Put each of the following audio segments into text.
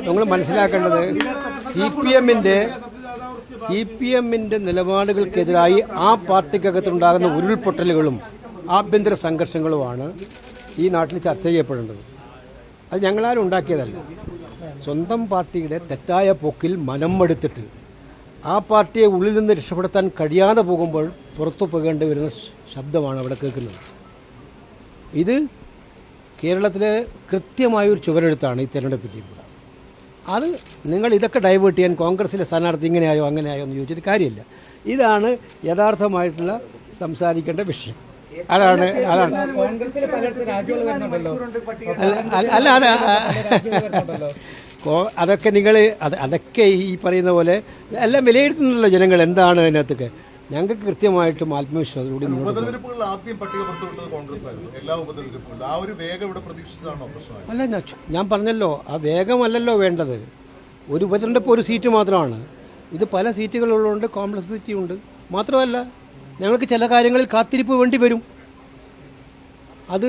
നിങ്ങൾ മനസ്സിലാക്കേണ്ടത് CPM-ന്റെ നിലപാടുകൾക്കെതിരായി ആ പാർട്ടിക്കകത്തുണ്ടാകുന്ന ഉരുൾപൊട്ടലുകളും ആഭ്യന്തര സംഘർഷങ്ങളുമാണ് ഈ നാട്ടിൽ ചർച്ച ചെയ്യപ്പെടേണ്ടത്. അത് ഞങ്ങളാരും ഉണ്ടാക്കിയതല്ല. സ്വന്തം പാർട്ടിയുടെ തെറ്റായ പോക്കിൽ മനം മടുത്തിട്ട് ആ പാർട്ടിയെ ഉള്ളിൽ നിന്ന് രക്ഷപ്പെടുത്താൻ കഴിയാതെ പോകുമ്പോൾ പുറത്തു പോകേണ്ടി വരുന്ന ശബ്ദമാണ് അവിടെ കേൾക്കുന്നത്. ഇത് കേരളത്തിലെ കൃത്യമായൊരു ചുവരെഴുത്താണ് ഈ തെരഞ്ഞെടുപ്പിൽ. അത് നിങ്ങൾ ഇതൊക്കെ ഡൈവേർട്ട് ചെയ്യാൻ കോൺഗ്രസിലെ സ്ഥാനാർത്ഥി ഇങ്ങനെയായോ അങ്ങനെയായോ എന്ന് ചോദിച്ചിട്ട് കാര്യമില്ല. ഇതാണ് യഥാർത്ഥമായിട്ടുള്ള സംസാരിക്കേണ്ട വിഷയം. അതാണ് അല്ല അതൊക്കെ നിങ്ങൾ അതൊക്കെ ഈ പറയുന്ന പോലെ എല്ലാം വിലയിരുത്തുന്നല്ലോ ജനങ്ങൾ. എന്താണ് അതിനകത്തൊക്കെ ഞങ്ങൾക്ക് കൃത്യമായിട്ടും ആത്മവിശ്വാസത്തോടെ അല്ല ഞാൻ പറഞ്ഞല്ലോ, ആ വേഗമല്ലല്ലോ വേണ്ടത്. ഒരു ഉപതെരഞ്ഞെടുപ്പ് ഒരു സീറ്റ് മാത്രമാണ്. ഇത് പല സീറ്റുകളുള്ളതുകൊണ്ട് കോംപ്ലക്സിറ്റി ഉണ്ട്. മാത്രമല്ല ഞങ്ങൾക്ക് ചില കാര്യങ്ങളിൽ കാത്തിരിപ്പ് വേണ്ടി വരും. അത്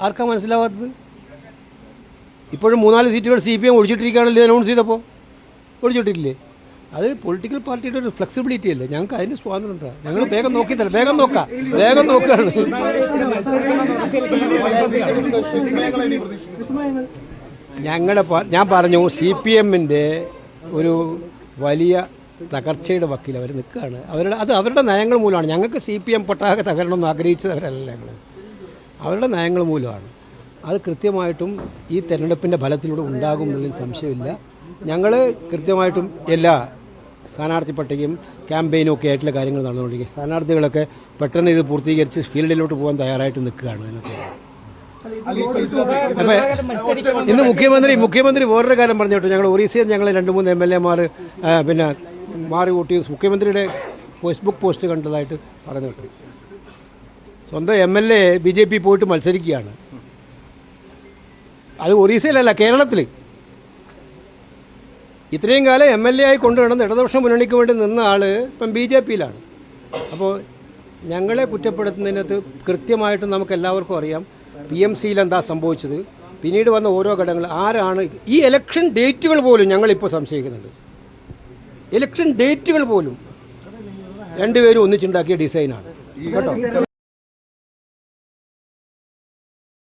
ആർക്കാ മനസ്സിലാവാത്തത്? ഇപ്പോഴും 3-4 സീറ്റുകൾ CPM ഒഴിച്ചിട്ടിരിക്കുകയാണല്ലോ അനൗൺസ് ചെയ്തപ്പോൾ. ഒഴിച്ചിട്ടില്ലേ? അത് പൊളിറ്റിക്കൽ പാർട്ടിയുടെ ഒരു ഫ്ലെക്സിബിലിറ്റി അല്ലേ. ഞങ്ങൾക്ക് അതിന് സ്വാതന്ത്ര്യം. ഞങ്ങൾ വേഗം നോക്കിയതല്ല, വേഗം നോക്കുകയാണ്. ഞാൻ പറഞ്ഞു CPM-ന്റെ ഒരു വലിയ തകർച്ചയുടെ വക്കീൽ അവർ നിൽക്കുകയാണ്. അവരുടെ നയങ്ങൾ മൂലമാണ്. ഞങ്ങൾക്ക് CPM പൊട്ടാകെ തകരണമെന്ന് ആഗ്രഹിച്ചവരല്ല ഞങ്ങൾ. അവരുടെ നയങ്ങൾ മൂലമാണ്. അത് കൃത്യമായിട്ടും ഈ തെരഞ്ഞെടുപ്പിൻ്റെ ഫലത്തിലൂടെ ഉണ്ടാകും എന്നതിൽ സംശയമില്ല. ഞങ്ങൾ കൃത്യമായിട്ടും എല്ലാ സ്ഥാനാർത്ഥി പട്ടികയും ക്യാമ്പയിനും ഒക്കെ ആയിട്ടുള്ള കാര്യങ്ങൾ നടന്നുകൊണ്ടിരിക്കുക. സ്ഥാനാർത്ഥികളൊക്കെ പെട്ടെന്ന് ഇത് പൂർത്തീകരിച്ച് ഫീൽഡിലോട്ട് പോകാൻ തയ്യാറായിട്ട് നിൽക്കുകയാണ്. അപ്പം ഇന്ന് മുഖ്യമന്ത്രി വേറൊരു കാര്യം പറഞ്ഞു കേട്ടോ. ഞങ്ങൾ ഒറീസയിൽ ഞങ്ങൾ 2-3 MLA-മാർ പിന്നെ മാറി കൂട്ടി മുഖ്യമന്ത്രിയുടെ ഫേസ്ബുക്ക് പോസ്റ്റ് കണ്ടതായിട്ട് പറഞ്ഞു കേട്ടു. സ്വന്തം MLA BJP പോയിട്ട് മത്സരിക്കുകയാണ്. അത് ഒറീസയിലല്ല, കേരളത്തിൽ. ഇത്രയും കാലം MLA ആയി കൊണ്ടുവരുന്ന ഇടതുപക്ഷ മുന്നണിക്ക് വേണ്ടി നിന്ന ആൾ ഇപ്പം BJP-യിലാണ്. അപ്പോൾ ഞങ്ങളെ കുറ്റപ്പെടുത്തുന്നതിനകത്ത് കൃത്യമായിട്ടും നമുക്ക് എല്ലാവർക്കും അറിയാം PMC-യിൽ എന്താ സംഭവിച്ചത്, പിന്നീട് വന്ന ഓരോ ഘടകങ്ങൾ ആരാണ്. ഈ ഇലക്ഷൻ ഡേറ്റുകൾ പോലും ഞങ്ങളിപ്പോൾ സംശയിക്കുന്നുണ്ട്. ഇലക്ഷൻ ഡേറ്റുകൾ പോലും രണ്ടുപേരും ഒന്നിച്ചുണ്ടാക്കിയ ഡിസൈനാണ് കേട്ടോ.